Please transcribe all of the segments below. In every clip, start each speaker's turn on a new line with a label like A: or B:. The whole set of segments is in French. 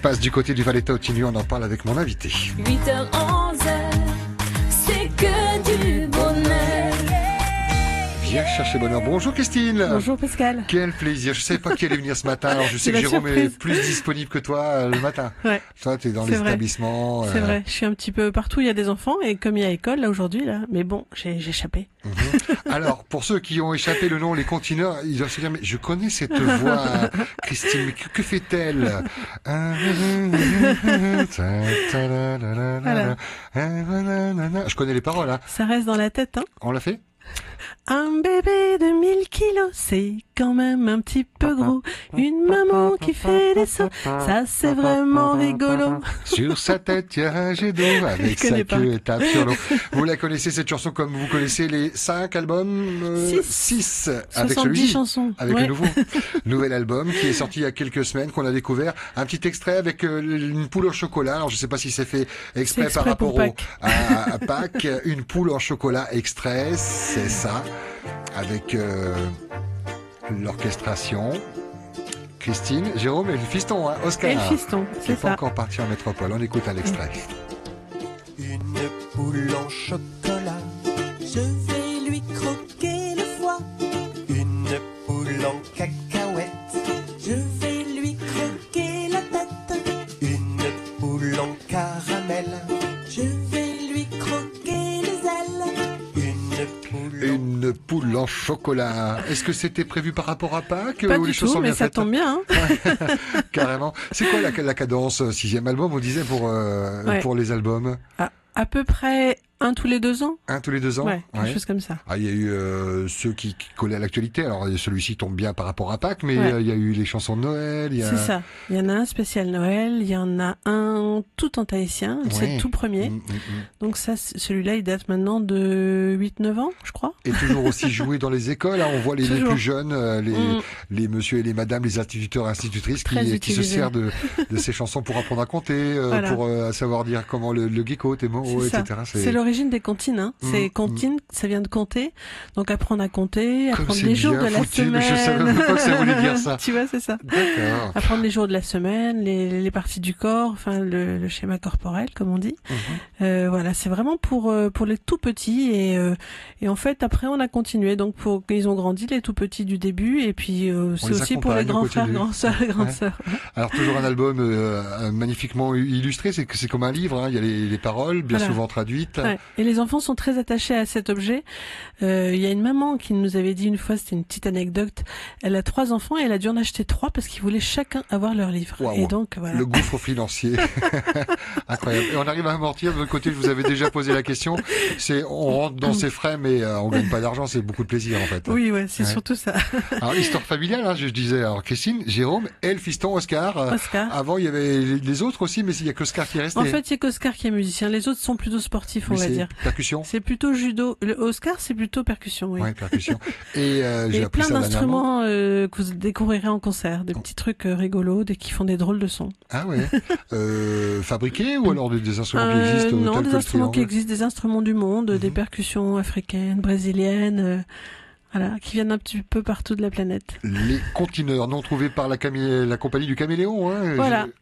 A: passe du côté du Valletta Ottigny? On en parle avec mon invité.
B: 8h, 11h, c'est que du bonheur.
A: Viens chercher bonheur. Bonjour Christine.
C: Bonjour Pascal.
A: Quel plaisir. Je savais pas qui allait venir ce matin. Alors je sais que Jérôme est plus disponible que toi le matin.
C: Ouais.
A: Toi, tu es dans les établissements.
C: C'est vrai. Je suis un petit peu partout. Il y a des enfants et comme il y a école là aujourd'hui là, mais bon, j'ai échappé.
A: Alors pour ceux qui ont échappé le nom, les contineurs, ils doivent se dire mais je connais cette voix, Christine. Mais que fait-elle?
C: Voilà.
A: Je connais les paroles. Hein.
C: Ça reste dans la tête, hein.
A: On l'a fait?
C: Un bébé de 1000 kilos, c'est quand même un petit peu gros. Une maman qui fait des sauts, ça c'est vraiment rigolo.
A: Sur sa tête, il y a un jet d'eau avec sa queue et tape sur l'eau. Vous la connaissez cette chanson comme vous connaissez les 5 albums 6 avec celui-ci,
C: chansons.
A: Avec
C: ouais.
A: le nouvel album qui est sorti il y a quelques semaines, qu'on a découvert. Un petit extrait avec une poule au chocolat. Alors je sais pas si c'est fait exprès par rapport à Pâques. Une poule en chocolat extrait, c'est ça. Avec l'orchestration. Christine, Jérôme et le fiston, hein, Oscar.
C: Et le fiston,
A: qui
C: c'est
A: n'est pas
C: ça.
A: encore parti en métropole. On écoute un extrait.
D: Une poule en chocolat, je vais lui croquer le foie. Une poule en cacahuète, je vais lui croquer la tête. Une poule en caramel, je vais lui croquer les ailes.
A: Une poule en chocolat. Est-ce que c'était prévu par rapport à Pâques
C: Pas
A: ou
C: du
A: les choses
C: tout,
A: sont
C: mais
A: bien
C: ça
A: faites?
C: tombe bien. Hein.
A: Carrément. C'est quoi la cadence 6e album, on disait, pour les albums?
C: À peu près un tous les 2 ans.
A: Un tous les 2 ans?
C: Ouais, quelque chose comme ça.
A: Ah, il y a eu ceux qui collaient à l'actualité. Alors celui-ci tombe bien par rapport à Pâques, mais il y a eu les chansons de Noël.
C: C'est ça. Il y en a un spécial Noël, il y en a un tout en tahitien, c'est le tout premier. Donc ça, celui-là, il date maintenant de 8-9 ans, je crois.
A: Et toujours aussi joué dans les écoles. Hein. On voit les plus jeunes, les monsieur et les madame, les instituteurs et institutrices qui se servent de ces chansons pour apprendre à compter, pour savoir dire comment le gecko, tes mots, etc.
C: C'est l'origine des comptines. Hein. C'est comptine, ça vient de compter. Donc apprendre à compter, apprendre les jours de la semaine.
A: Mais je savais même pas que ça voulait dire ça.
C: Tu vois, c'est ça.
A: D'accord.
C: Apprendre les jours de la semaine, les parties du corps, enfin le schéma corporel, comme on dit. Voilà, c'est vraiment pour les tout petits et en fait après on a continué. Donc ils ont grandi les tout petits du début et puis c'est aussi pour les grands frères, grandes sœurs et grandes sœurs.
A: Alors toujours un album magnifiquement illustré, c'est comme un livre. Hein. Il y a les paroles, bien souvent traduites.
C: Ouais. Et les enfants sont très attachés à cet objet. Il y a une maman qui nous avait dit une fois, c'était une petite anecdote, elle a 3 enfants et elle a dû en acheter 3 parce qu'ils voulaient chacun avoir leur livre.
A: Wow.
C: Et donc voilà.
A: Le gouffre financier. Incroyable. Et on arrive à amortir. De l'autre côté, je vous avais déjà posé la question. On rentre dans ses frais, mais on gagne pas d'argent. C'est beaucoup de plaisir en fait.
C: Oui, c'est surtout ça.
A: Alors histoire familiale, hein, je disais. Alors Christine, Jérôme et le fiston Oscar. Avant, il y avait les autres aussi, mais il y a qu'Oscar qui est resté.
C: En fait, il y a qu'Oscar qui est musicien. Les autres sont plutôt sportifs, on va dire.
A: Percussion.
C: C'est plutôt judo. Le Oscar, c'est plutôt percussion, oui.
A: Ouais, percussion. Et j'ai appris
C: plein
A: ça
C: d'instruments que vous découvrirez en concert, des petits trucs rigolos, qui font des drôles de sons.
A: Ah ouais. Fabriqués ou alors des instruments qui existent?
C: Non, des instruments qui existent, des instruments du monde, des percussions africaines, brésiliennes. Voilà, qui viennent un petit peu partout de la planète. Les
A: contineurs, non trouvés par la compagnie du Caméléon. Hein,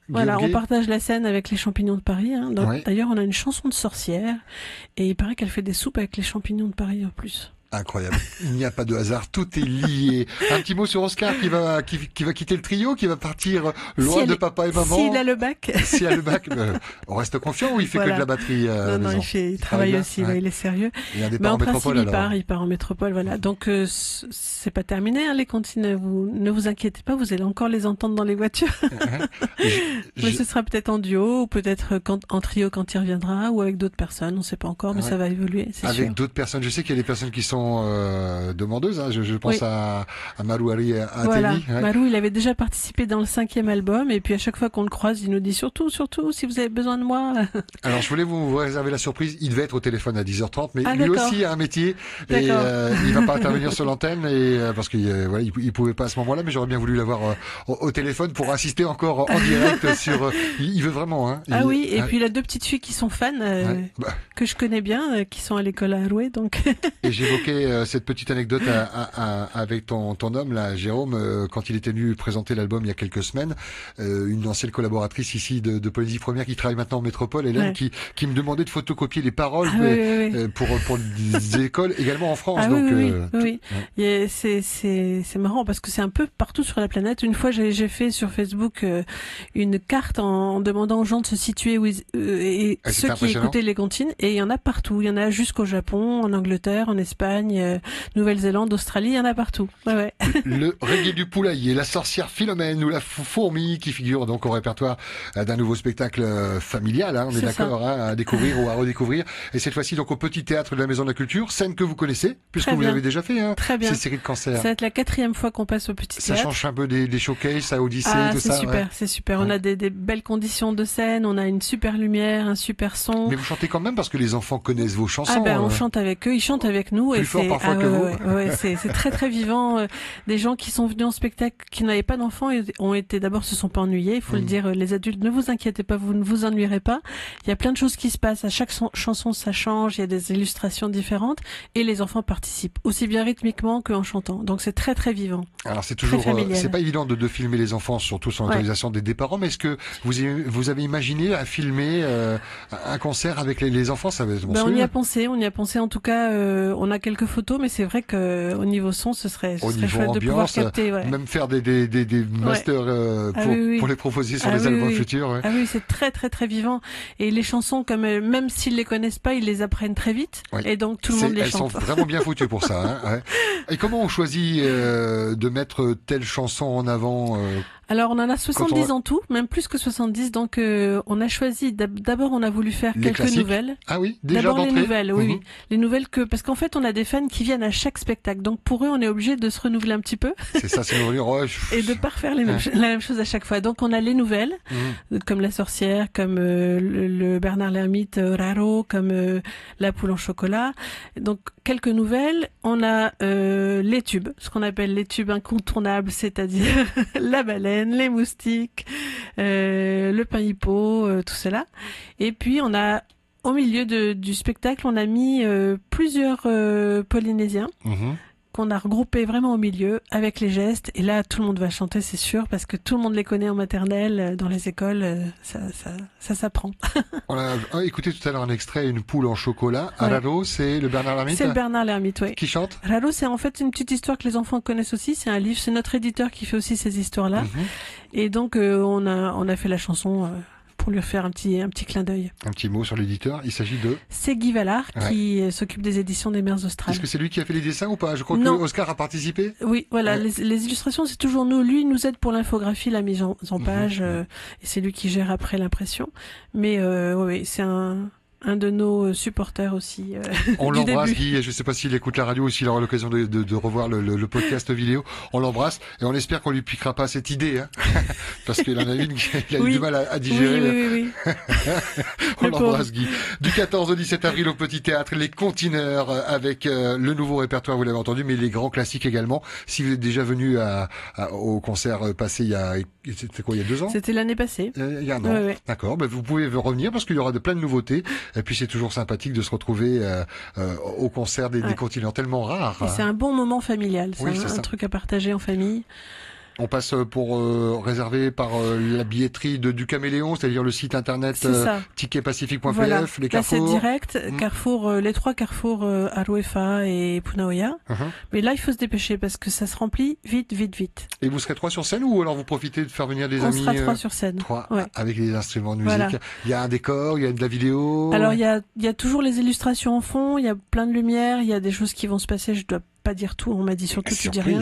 C: voilà, on partage la scène avec les champignons de Paris. Hein. D'ailleurs, on a une chanson de sorcière et il paraît qu'elle fait des soupes avec les champignons de Paris en plus.
A: Incroyable. Il n'y a pas de hasard, tout est lié. Un petit mot sur Oscar qui va quitter le trio, qui va partir loin de papa et maman.
C: S'il a le bac.
A: S'il a le bac, on reste confiant ou il fait que de la batterie?
C: Non, il travaille aussi, là, il est sérieux.
A: Mais en
C: principe, il part en métropole, voilà. Donc c'est pas terminé, hein, les cantines. Ne vous inquiétez pas, vous allez encore les entendre dans les voitures. Mais ce sera peut-être en duo, ou peut-être en trio quand il reviendra, ou avec d'autres personnes, on sait pas encore, mais ça va évoluer, c'est sûr.
A: Avec d'autres personnes, je sais qu'il y a des personnes qui sont demandeuses, hein. Je pense à Marou Ari Ateli.
C: Voilà. Marou, il avait déjà participé dans le 5e album et puis à chaque fois qu'on le croise, il nous dit surtout si vous avez besoin de moi. Alors
A: je voulais vous réserver la surprise, il devait être au téléphone à 10h30, mais lui aussi a un métier et il va pas intervenir sur l'antenne parce qu'il pouvait pas à ce moment-là, mais j'aurais bien voulu l'avoir au téléphone pour assister encore en direct sur il veut vraiment, hein.
C: Et puis il a 2 petites filles qui sont fans que je connais bien, qui sont à l'école à Arouet, donc
A: et j'évoquais évoquais cette petite anecdote avec ton homme, là, Jérôme, quand il était venu présenter l'album il y a quelques semaines, une ancienne collaboratrice ici de Poésie Première qui travaille maintenant en métropole, Hélène, qui me demandait de photocopier les paroles pour des écoles, également en France. Donc,
C: oui. C'est marrant parce que c'est un peu partout sur la planète. Une fois, j'ai fait sur Facebook une carte en demandant aux gens de se situer et ceux qui écoutaient les comptines, et il y en a partout. Il y en a jusqu'au Japon, en Angleterre, en Espagne, Nouvelle-Zélande, Australie, il y en a partout. Ouais.
A: Le reggae du poulailler, la sorcière Philomène ou la fourmi qui figure donc au répertoire d'un nouveau spectacle familial, hein, on est d'accord, hein, à découvrir ou à redécouvrir. Et cette fois-ci donc au Petit Théâtre de la Maison de la Culture, scène que vous connaissez, puisque vous l'avez déjà fait, hein.
C: Très bien.
A: Cette série de concerts.
C: Ça va être la 4e fois qu'on passe au Petit Théâtre.
A: Ça change un peu des showcases à Odyssée, tout ça.
C: C'est super. On a des belles conditions de scène, on a une super lumière, un super son.
A: Mais vous chantez quand même parce que les enfants connaissent vos chansons.
C: On chante avec eux, ils chantent avec nous.
A: Plus fort parfois que vous.
C: C'est très très vivant. Des gens qui sont venus en spectacle, qui n'avaient pas d'enfants, se sont pas ennuyés. Il faut le dire, les adultes, ne vous inquiétez pas, vous ne vous ennuierez pas. Il y a plein de choses qui se passent. À chaque chanson, ça change. Il y a des illustrations différentes et les enfants participent aussi bien rythmiquement qu'en chantant. Donc c'est très très vivant.
A: Alors c'est toujours, c'est pas évident de filmer les enfants, surtout sans l'autorisation des parents. Mais est-ce que vous avez imaginé à filmer un concert avec les enfants? Ça va être
C: on y a pensé. En tout cas, on a quelques photos, mais c'est vrai que au niveau son, ce serait chouette de pouvoir capter.
A: Même faire des masters pour les proposer sur les albums futurs. Ouais.
C: Ah oui, c'est très très très vivant. Et les chansons, même s'ils les connaissent pas, ils les apprennent très vite. Oui. Et donc tout le monde les chante.
A: Elles sont vraiment bien foutues pour ça. Hein, ouais. Et comment on choisit de mettre telle chanson en avant
C: Alors on en a 70 en tout, même plus que 70. Donc on a choisi, d'abord on a voulu faire quelques nouvelles.
A: Ah oui, déjà
C: d'abord les nouvelles, oui. Les nouvelles parce qu'en fait on a des fans qui viennent à chaque spectacle. Donc pour eux on est obligé de se renouveler un petit peu.
A: C'est ça, c'est
C: et de pas refaire la même chose à chaque fois. Donc on a les nouvelles, comme La Sorcière, comme le Bernard l'Ermite Raro, comme La Poule en chocolat. Donc quelques nouvelles. On a les tubes, ce qu'on appelle les tubes incontournables, c'est-à-dire La Baleine, Les Moustiques, le pain hippo, tout cela. Et puis on a au milieu du spectacle, on a mis plusieurs Polynésiens qu'on a regroupés vraiment au milieu avec les gestes. Et là, tout le monde va chanter, c'est sûr, parce que tout le monde les connaît en maternelle, dans les écoles, ça s'apprend.
A: On a écouté tout à l'heure un extrait, Une poule en chocolat. Raro, c'est le Bernard l'Ermite.
C: C'est le Bernard l'Ermite, oui.
A: Qui chante?
C: Raro, c'est en fait une petite histoire que les enfants connaissent aussi. C'est un livre, c'est notre éditeur qui fait aussi ces histoires-là. Et donc, on a fait la chanson pour lui faire un petit clin d'œil. Un
A: petit mot sur l'éditeur, il s'agit de...
C: C'est Guy Vallard qui s'occupe des éditions des Mers Australes.
A: Est-ce que c'est lui qui a fait les dessins ou pas? Je crois que Oscar a participé.
C: Oui, voilà, les illustrations c'est toujours nous. Lui nous aide pour l'infographie, la mise en page, et c'est lui qui gère après l'impression. Mais c'est un de nos supporters aussi.
A: On l'embrasse, Guy. Je ne sais pas s'il écoute la radio ou s'il aura l'occasion de revoir le podcast vidéo. On l'embrasse et on espère qu'on lui piquera pas cette idée, hein, parce qu'il en a une, il a eu du mal à digérer.
C: Oui.
A: On l'embrasse, Guy. Du 14 au 17 avril au Petit Théâtre, les Contineurs avec le nouveau répertoire, vous l'avez entendu, mais les grands classiques également. Si vous êtes déjà venu au concert passé il y a 2 ans?
C: C'était l'année passée.
A: Il y a un an.
C: Ouais.
A: D'accord. Vous pouvez revenir parce qu'il y aura plein de nouveautés. Et puis c'est toujours sympathique de se retrouver au concert des continents tellement rares.
C: Et c'est un bon moment familial, c'est un truc à partager en famille.
A: On passe pour réserver par la billetterie du Caméléon, c'est-à-dire le site internet ticketpacifique.pf,
C: voilà.
A: les carrefours.
C: Là, c'est direct, Carrefour, les 3 carrefours Aroefa et Punaoya. Mais là, il faut se dépêcher parce que ça se remplit vite.
A: Et vous serez 3 sur scène ou alors vous profitez de faire venir des amis?
C: On sera 3 sur scène.
A: 3 avec les instruments de musique. Voilà. Il y a un décor, il y a de la vidéo.
C: Alors il y a toujours les illustrations en fond, il y a plein de lumière, il y a des choses qui vont se passer, je dois pas dire tout, on m'a dit surtout tu dis rien.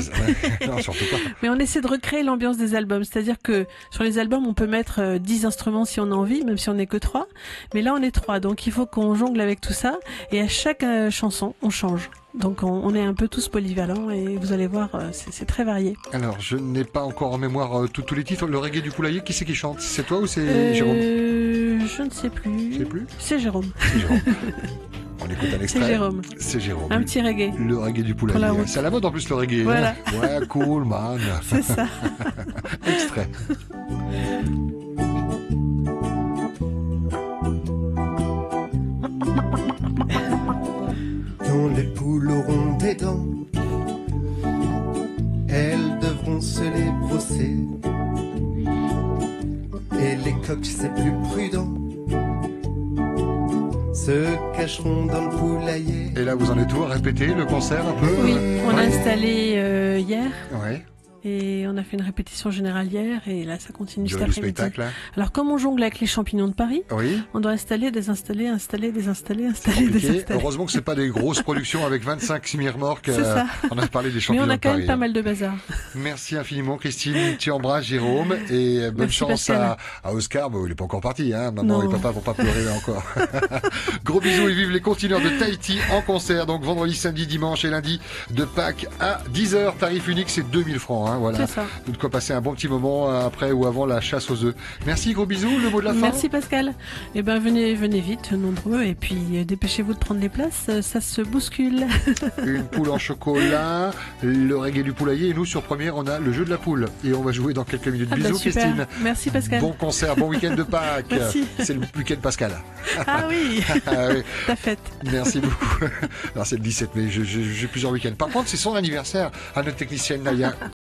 A: Non, surtout pas.
C: Mais on essaie de recréer l'ambiance des albums, c'est-à-dire que sur les albums on peut mettre 10 instruments si on a envie, même si on n'est que 3, mais là on est 3, donc il faut qu'on jongle avec tout ça, et à chaque chanson on change. Donc on est un peu tous polyvalents et vous allez voir, c'est très varié.
A: Alors je n'ai pas encore en mémoire tous les titres. Le reggae du poulailler, qui c'est qui chante? C'est toi ou c'est Jérôme?
C: Je ne sais plus. C'est Jérôme.
A: On écoute un extrait. C'est Jérôme.
C: Un petit reggae.
A: Le reggae du poulailler. C'est à la mode en plus le reggae.
C: Voilà.
A: Hein. Ouais, cool man.
C: C'est ça.
A: Extrait.
D: Dont les poules auront c'est plus prudent, se cacheront dans le poulailler.
A: Et là, vous en êtes où à répéter le concert un peu?
C: Oui, on a installé hier.
A: Ouais.
C: Et on a fait une répétition générale hier et là ça continue cet
A: Durée du
C: après-midi.
A: spectacle, hein.
C: Alors comme on jongle avec les champignons de Paris,
A: Oui.
C: on doit installer, désinstaller, installer, désinstaller,
A: C'est
C: installer,
A: compliqué.
C: désinstaller.
A: Heureusement que c'est pas des grosses productions avec 25 semi-remorques.
C: C'est ça.
A: On a parlé des
C: Mais
A: champignons
C: on a
A: de
C: quand
A: Paris.
C: même pas mal de bazar.
A: Merci infiniment Christine, tu embrasses Jérôme et bonne
C: Merci,
A: chance
C: Pascal.
A: à Oscar. Bon, il est pas encore parti, hein. Maman
C: Non.
A: et papa vont pas pleurer là encore. Gros bisous et vive les continueurs de Tahiti en concert. Donc vendredi, samedi, dimanche et lundi de Pâques à 10h. Tarif unique, c'est 2000 francs, hein. Voilà.
C: C'est ça.
A: De quoi passer un bon petit moment après ou avant la chasse aux œufs. Merci, gros bisous. Le mot de la fin.
C: Merci Pascal. Eh ben venez vite, nombreux, et puis dépêchez-vous de prendre les places, ça se bouscule.
A: Une poule en chocolat, le reggae du poulailler et nous sur Première on a le jeu de la poule et on va jouer dans quelques minutes.
C: Ah bah,
A: Bisous
C: super.
A: Christine.
C: Merci Pascal.
A: Bon concert, bon week-end de Pâques.
C: Merci.
A: C'est le week-end Pascal.
C: Ah oui,
A: Ah oui.
C: ta fête.
A: Merci beaucoup. Alors c'est le 17 mai, j'ai plusieurs week-ends. Par contre c'est son anniversaire à notre technicienne Naya.